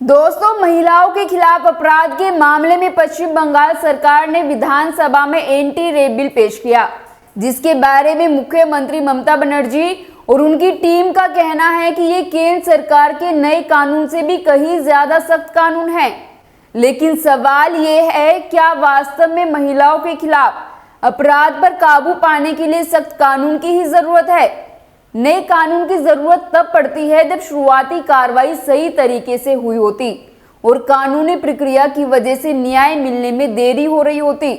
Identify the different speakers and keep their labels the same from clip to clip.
Speaker 1: दोस्तों, महिलाओं के खिलाफ अपराध के मामले में पश्चिम बंगाल सरकार ने विधानसभा में एंटी रेप बिल पेश किया, जिसके बारे में मुख्यमंत्री ममता बनर्जी और उनकी टीम का कहना है कि ये केंद्र सरकार के नए कानून से भी कहीं ज्यादा सख्त कानून है। लेकिन सवाल ये है, क्या वास्तव में महिलाओं के खिलाफ अपराध पर काबू पाने के लिए सख्त कानून की ही जरूरत है? नए कानून की जरूरत तब पड़ती है जब शुरुआती कार्रवाई सही तरीके से हुई होती और कानूनी प्रक्रिया की वजह से न्याय मिलने में देरी हो रही होती।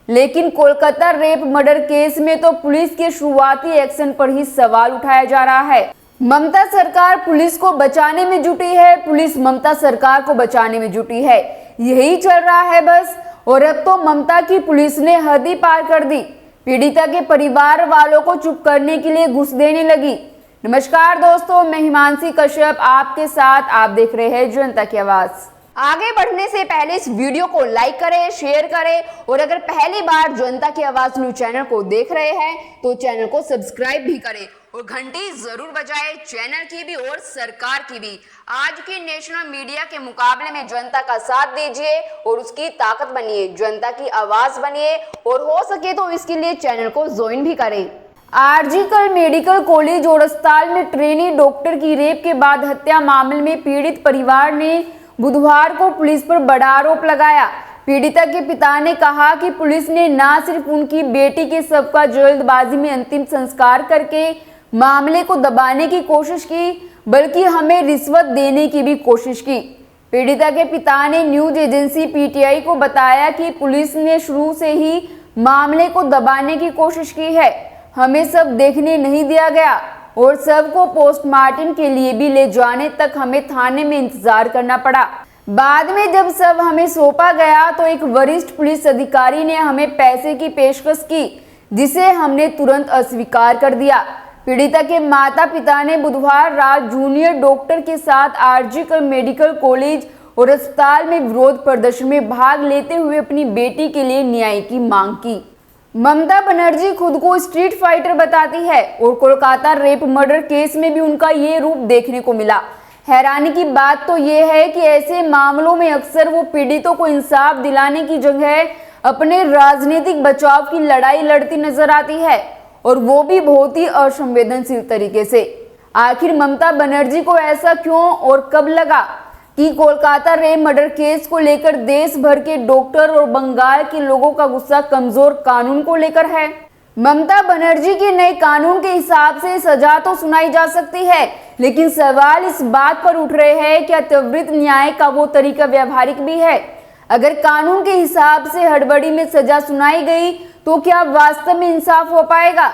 Speaker 1: लेकिन कोलकाता रेप मर्डर केस में तो पुलिस के शुरुआती एक्शन पर ही सवाल उठाया जा रहा है। ममता सरकार पुलिस को बचाने में जुटी है, पुलिस ममता सरकार को बचाने में जुटी है, यही चल रहा है बस। और अब तो ममता की पुलिस ने हद ही पार कर दी, पीड़िता के परिवार वालों को चुप करने के लिए घूस देने लगी। नमस्कार दोस्तों, मैं हिमांशी कश्यप आपके साथ। आप देख रहे हैं जनता की आवाज। आगे बढ़ने से पहले इस वीडियो को लाइक करें, शेयर करें और अगर पहली बार जनता की आवाज न्यूज चैनल को देख रहे हैं तो चैनल को सब्सक्राइब भी करें और घंटी जरूर बजाएं, चैनल की भी और सरकार की भी। आज की नेशनल मीडिया के मुकाबले में जनता का साथ दीजिए और उसकी ताकत बनिए, जनता की आवाज बनिए और हो सके तो इसके लिए चैनल को ज्वाइन भी करें। आरजीकर मेडिकल कॉलेज और अस्पताल में ट्रेनी डॉक्टर की रेप के बाद हत्या मामले में पीड़ित परिवार ने बुधवार को पुलिस पर बड़ा आरोप लगाया। पीड़िता के पिता ने कहा कि पुलिस ने न सिर्फ उनकी बेटी के शव का जल्दबाजी में अंतिम संस्कार करके मामले को दबाने की कोशिश की, बल्कि हमें रिश्वत देने की भी कोशिश की। पीड़िता के पिता ने न्यूज एजेंसी पीटीआई को बताया कि पुलिस ने शुरू से ही मामले को दबाने की कोशिश की है, हमें सब देखने नहीं दिया गया और शव को पोस्टमार्टम के लिए भी ले जाने तक हमें थाने में इंतजार करना पड़ा। बाद में जब शव हमें सौंपा गया तो एक वरिष्ठ पुलिस अधिकारी ने हमें पैसे की पेशकश की, जिसे हमने तुरंत अस्वीकार कर दिया। पीड़िता के माता पिता ने बुधवार रात जूनियर डॉक्टर के साथ आरजीकर मेडिकल कॉलेज और अस्पताल में विरोध प्रदर्शन में भाग लेते हुए अपनी बेटी के लिए न्याय की मांग की। ममता बनर्जी खुद को स्ट्रीट फाइटर बताती है और कोलकाता रेप मर्डर केस में भी उनका ये रूप देखने को मिला। हैरानी की बात तो ये है कि ऐसे मामलों में अक्सर वो पीड़ितों को इंसाफ दिलाने की जगह अपने राजनीतिक बचाव की लड़ाई लड़ती नजर आती है, और वो भी बहुत ही असंवेदनशील तरीके से। आखिर ममता बनर्जी को ऐसा क्यों और कब लगा कि कोलकाता रेप मर्डर केस को लेकर देश भर के डॉक्टर और बंगाल के लोगों का गुस्सा कमजोर कानून को लेकर है? ममता बनर्जी के नए कानून के हिसाब से सजा तो सुनाई जा सकती है, लेकिन सवाल इस बात पर उठ रहे हैं, क्या त्वरित न्याय का वो तरीका व्यावहारिक भी है? अगर कानून के हिसाब से हड़बड़ी में सजा सुनाई गई तो क्या वास्तव में इंसाफ हो पाएगा?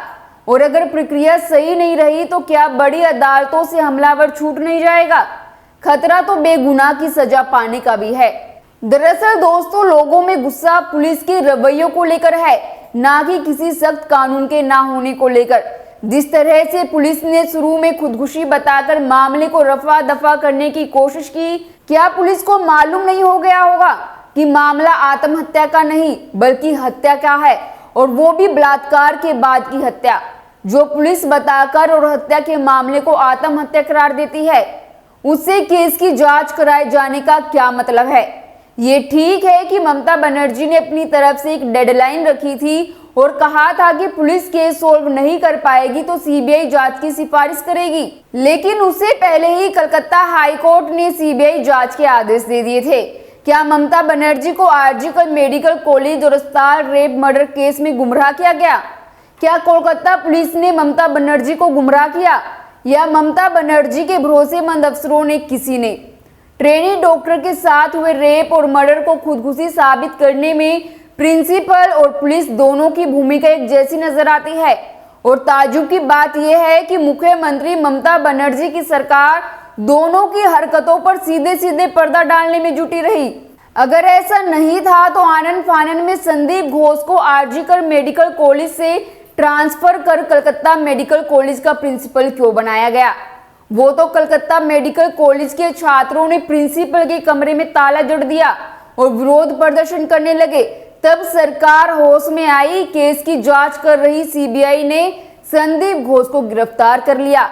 Speaker 1: और अगर प्रक्रिया सही नहीं रही तो क्या बड़ी अदालतों से हमलावर छूट नहीं जाएगा? खतरा तो बेगुनाह की सजा पाने का भी है। दरअसल दोस्तों, लोगों में गुस्सा पुलिस के रवैयों को लेकर है, ना कि किसी सख्त कानून के ना होने को लेकर। जिस तरह से पुलिस ने शुरू में खुदकुशी बताकर मामले को रफा दफा करने की कोशिश की, क्या पुलिस को मालूम नहीं हो गया होगा कि मामला आत्महत्या का नहीं बल्कि हत्या का है, और वो भी बलात्कार के बाद की हत्या, जो पुलिस बताकर और हत्या के मामले को आत्महत्या करार देती है, उससे केस की जांच कराए जाने का क्या मतलब है? ये ठीक है कि ममता बनर्जी ने अपनी तरफ से एक डेडलाइन रखी थी और कहा था कि पुलिस केस सोल्व नहीं कर पाएगी तो सीबीआई जांच की सिफारिश करेगी, लेकिन उससे पहले ही कलकत्ता हाई कोर्ट ने सीबीआई जांच के आदेश दे दिए थे। क्या ममता बनर्जी को आरजीकर मेडिकल कॉलेज और अस्पताल रेप मर्डर केस में गुमराह किया गया? क्या कोलकाता पुलिस ने ममता बनर्जी को गुमराह किया, या ममता बनर्जी के भरोसेमंद अफसरों ने किसी ने? ट्रेनी डॉक्टर के साथ हुए रेप और मर्डर को खुदकुशी साबित करने में प्रिंसिपल और पुलिस दोनों की भूमिका एक जैसी नजर आती है, और ताज्जुब की बात यह है कि मुख्यमंत्री ममता बनर्जी की सरकार दोनों की हरकतों पर सीधे सीधे पर्दा डालने में जुटी रही। अगर ऐसा नहीं था तो आनन फानन में संदीप घोष को आरजीकर मेडिकल कॉलेज से ट्रांसफर कर कलकत्ता मेडिकल कॉलेज का प्रिंसिपल क्यों बनाया गया? वो तो कलकत्ता मेडिकल कॉलेज के छात्रों ने प्रिंसिपल के कमरे में ताला जड़ दिया और विरोध प्रदर्शन करने लगे। तब सरकार होश में आई, केस की जांच कर रही सीबीआई ने संदीप घोष को गिरफ्तार कर लिया।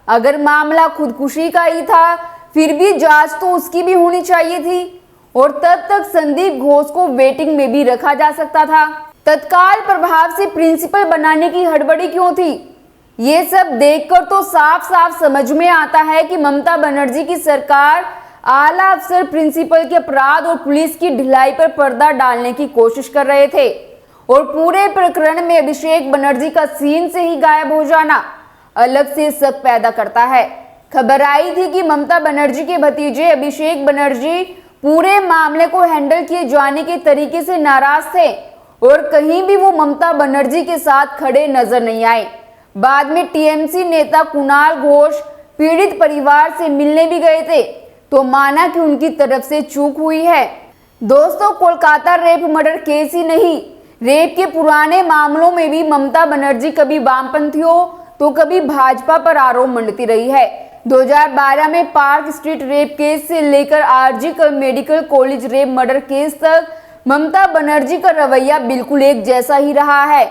Speaker 1: अगर मामला खुदकुशी का ही था फिर भी जांच तो उसकी भी होनी चाहिए थी और तब तक संदीप घोष को वेटिंग में भी रखा जा सकता था। तत्काल प्रभाव से प्रिंसिपल बनाने की हड़बड़ी क्यों थी? ये सब देखकर तो साफ साफ समझ में आता है कि ममता बनर्जी की सरकार आला अफसर प्रिंसिपल के अपराध और पुलिस की ढिलाई पर पर्दा डालने की कोशिश कर रहे थे और पूरे प्रकरण में अभिषेक बनर्जी का सीन से ही गायब हो जाना अलग से शक पैदा करता है। खबर आई थी कि ममता बनर्जी के भतीजे अभिषेक बनर्जी पूरे मामले को हैंडल किए जाने के तरीके से नाराज थे और कहीं भी वो ममता बनर्जी के साथ खड़े नजर नहीं आए। बाद में टीएमसी नेता कुणाल घोष पीड़ित परिवार से मिलने भी गए थे तो माना कि उनकी तरफ से चूक हुई है। दोस्तों, कोलकाता रेप मर्डर केस ही नहीं, रेप के पुराने मामलों में भी ममता बनर्जी कभी वामपंथियों तो कभी भाजपा पर आरोप मंडती रही है। 2012 में पार्क स्ट्रीट रेप केस से लेकर RG medical college rape murder case तक ममता बनर्जी का रवैया बिल्कुल एक जैसा ही रहा है।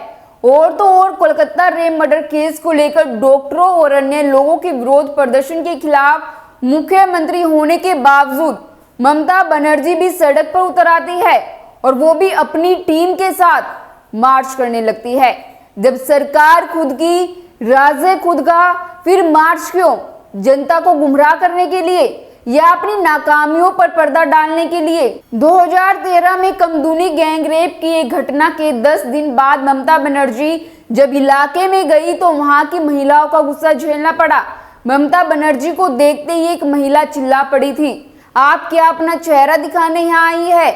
Speaker 1: और तो और कोलकाता रेप मर्डर केस को लेकर डॉक्टरों और अन्य लोगों के विरोध प्रदर्शन के खिलाफ मुख्यमंत्री होने के बावजूद ममता बनर्जी भी सड़क पर उतर आती है और वो भी अपनी टीम के साथ मार्च करने लगती है। जब सरकार खुद की, राज्य खुद का, फिर मार्च क्यों? जनता को गुमराह करने के लिए या अपनी नाकामियों पर पर्दा डालने के लिए? 2013 में कमदुनी गैंग रेप की एक घटना के 10 दिन बाद ममता बनर्जी जब इलाके में गई तो वहां की महिलाओं का गुस्सा झेलना पड़ा। ममता बनर्जी को देखते ही एक महिला चिल्ला पड़ी थी, आप क्या अपना चेहरा दिखाने यहाँ आई है?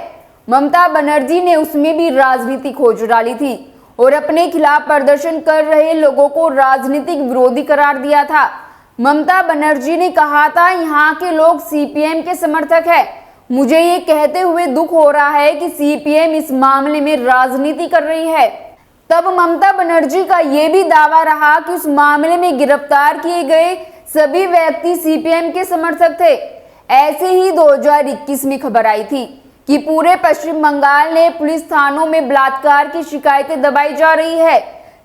Speaker 1: ममता बनर्जी ने उसमें भी राजनीति खोज डाली थी और अपने खिलाफ प्रदर्शन कर रहे लोगों को राजनीतिक विरोधी करार दिया था। ममता बनर्जी ने कहा था, यहाँ के लोग सीपीएम के समर्थक है। मुझे ये कहते हुए दुख हो रहा है कि सीपीएम इस मामले में राजनीति कर रही है। तब ममता बनर्जी का ये भी दावा रहा कि उस मामले में गिरफ्तार किए गए सभी व्यक्ति सीपीएम के समर्थक थे। ऐसे ही 2021 में खबर आई थी कि पूरे पश्चिम बंगाल ने पुलिस थानों में बलात्कार की शिकायतें दबाई जा रही है।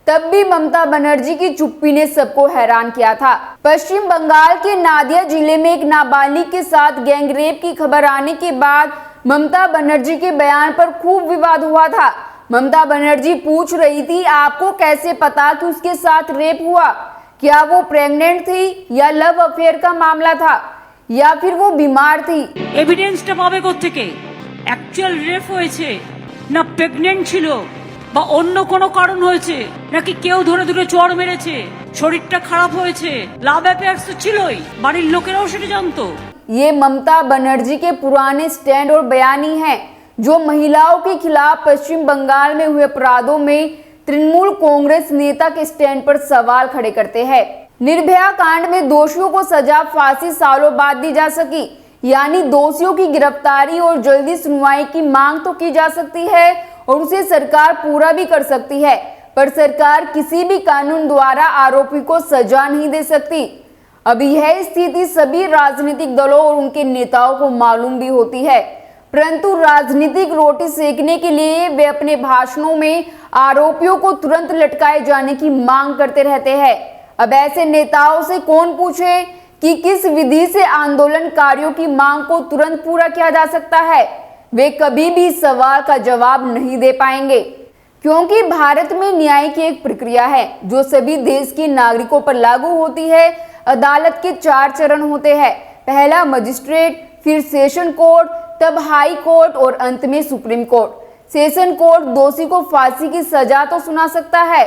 Speaker 1: तब भी ममता बनर्जी की चुप्पी ने सबको हैरान किया था। पश्चिम बंगाल के नादिया जिले में एक नाबालिग के साथ गैंग रेप की खबर आने के बाद ममता बनर्जी के बयान पर खूब विवाद हुआ था। ममता बनर्जी पूछ रही थी, आपको कैसे पता कि उसके साथ रेप हुआ? क्या वो प्रेग्नेंट थी या लव अफेयर का मामला था या फिर वो बीमार थी?
Speaker 2: এভিডেন্সটা পাবে কোত্থেকে? অ্যাকচুয়াল রেপ হয়েছে না প্রেগন্যান্ট ছিল বা অন্য কোনো কারণ হয়েছে নাকি কেউ ধরে ধরে চড় মেরেছে, শরীরটা খারাপ হয়েছে, লাভ অ্যাফেয়ার্স তো ছিলই, বাড়ির লোকেরাও সেটা জানতো।
Speaker 1: ये ममता बनर्जी के पुराने स्टैंड और बयानी हैं जो महिलाओं के खिलाफ पश्चिम बंगाल में हुए अपराधों में तृणमूल कांग्रेस नेता के स्टैंड पर सवाल खड़े करते हैं। निर्भया कांड में दोषियों को सजा फांसी सालों बाद दी जा सकी, यानी दोषियों की गिरफ्तारी और जल्दी सुनवाई की मांग तो की जा सकती है और उसे सरकार पूरा भी कर सकती है, पर सरकार किसी भी कानून द्वारा आरोपी को सजा नहीं दे सकती। अब यह स्थिति सभी राजनीतिक दलों और उनके नेताओं को मालूम भी होती है, परंतु राजनीतिक रोटी सेकने के लिए वे अपने भाषणों में आरोपियों को तुरंत लटकाए जाने की मांग करते रहते हैं। अब ऐसे नेताओं से कौन पूछे कि किस विधि से आंदोलनकारियों की मांग को तुरंत पूरा किया जा सकता है? वे कभी भी इस सवाल का जवाब नहीं दे पाएंगे, क्योंकि भारत में न्याय की एक प्रक्रिया है जो सभी देश के नागरिकों पर लागू होती है। अदालत के 4 चरण होते हैं, पहला मजिस्ट्रेट, फिर सेशन कोर्ट, तब हाई कोर्ट और अंत में सुप्रीम कोर्ट। सेशन कोर्ट दोषी को फांसी की सजा तो सुना सकता है,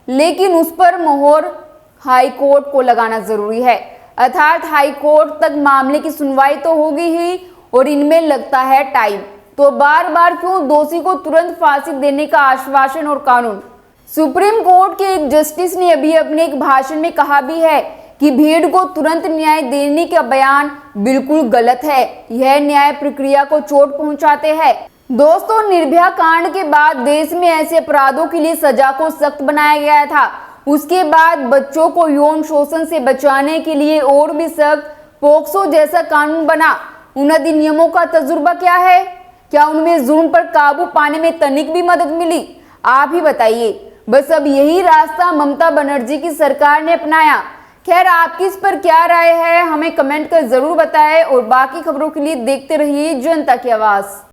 Speaker 1: लेकिन उस पर मोहर हाई कोर्ट को लगाना जरूरी है, अर्थात हाई कोर्ट तक मामले की सुनवाई तो होगी ही और इनमें लगता है टाइम। तो बार बार क्यों दोषी को तुरंत फांसी देने का आश्वासन और कानून? सुप्रीम कोर्ट के एक जस्टिस ने अभी अपने एक भाषण में कहा भी है कि भीड़ को तुरंत न्याय देने का बयान बिल्कुल गलत है, यह न्याय प्रक्रिया को चोट पहुंचाते हैं। दोस्तों, निर्भया कांड के बाद देश में ऐसे अपराधों के लिए सजा को सख्त बनाया गया था। उसके बाद बच्चों को यौन शोषण से बचाने के लिए और भी सख्त पोक्सो जैसा कानून बना। उन अधिनियमों का तजुर्बा क्या है? क्या उनमें जुर्म पर काबू पाने में तनिक भी मदद मिली? आप ही बताइए। बस अब यही रास्ता ममता बनर्जी की सरकार ने अपनाया। खैर, आपकी इस पर क्या राय है हमें कमेंट कर जरूर बताएं और बाकी खबरों के लिए देखते रहिए जनता की आवाज।